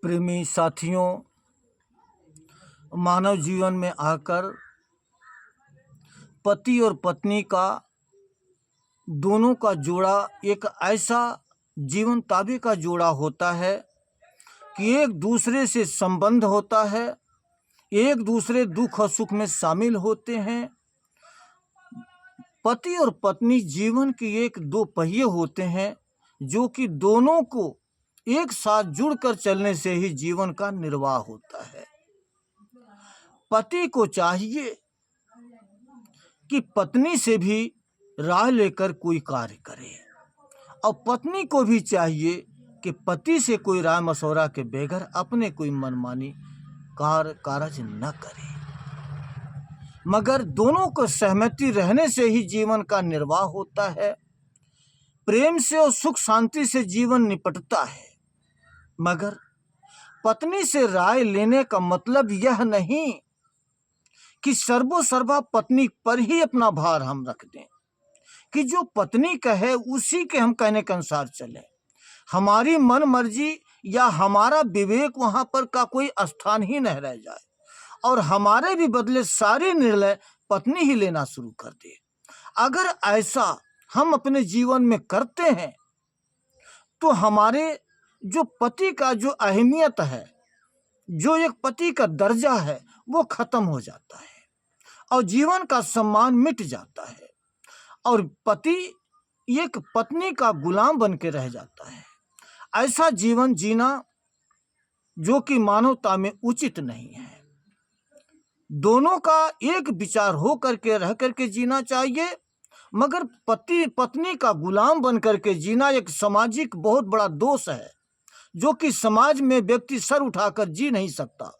प्रेमी साथियों, मानव जीवन में आकर पति और पत्नी का दोनों का जोड़ा एक ऐसा जीवन ताबे का जोड़ा होता है कि एक दूसरे से संबंध होता है, एक दूसरे दुख और सुख में शामिल होते हैं। पति और पत्नी जीवन के एक दो पहिए होते हैं जो कि दोनों को एक साथ जुड़कर चलने से ही जीवन का निर्वाह होता है। पति को चाहिए कि पत्नी से भी राय लेकर कोई कार्य करे और पत्नी को भी चाहिए कि पति से कोई राय मशवरा के बगैर अपने कोई मनमानी कार्य न करे। मगर दोनों को सहमति रहने से ही जीवन का निर्वाह होता है। प्रेम से और सुख शांति से जीवन निपटता है। मगर पत्नी से राय लेने का मतलब यह नहीं कि सर्वोसर्वा पत्नी पर ही अपना भार हम रख दें, कि जो पत्नी कहे उसी के हम कहने के अनुसार चले। हमारी मन मर्जी या हमारा विवेक वहां पर का कोई स्थान ही न रह जाए और हमारे भी बदले सारे निर्णय पत्नी ही लेना शुरू कर दे। अगर ऐसा हम अपने जीवन में करते हैं तो हमारे जो पति का जो अहमियत है, जो एक पति का दर्जा है, वो खत्म हो जाता है और जीवन का सम्मान मिट जाता है और पति एक पत्नी का गुलाम बन के रह जाता है। ऐसा जीवन जीना जो कि मानवता में उचित नहीं है। दोनों का एक विचार हो करके रह करके जीना चाहिए, मगर पति पत्नी का गुलाम बन करके जीना एक सामाजिक बहुत बड़ा दोष है जो कि समाज में व्यक्ति सर उठाकर जी नहीं सकता।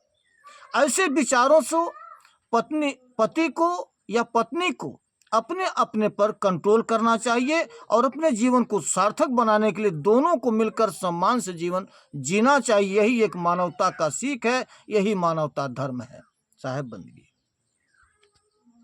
ऐसे विचारों से पति को या पत्नी को अपने अपने पर कंट्रोल करना चाहिए और अपने जीवन को सार्थक बनाने के लिए दोनों को मिलकर सम्मान से जीवन जीना चाहिए। यही एक मानवता का सीख है, यही मानवता धर्म है। साहेब बंदगी।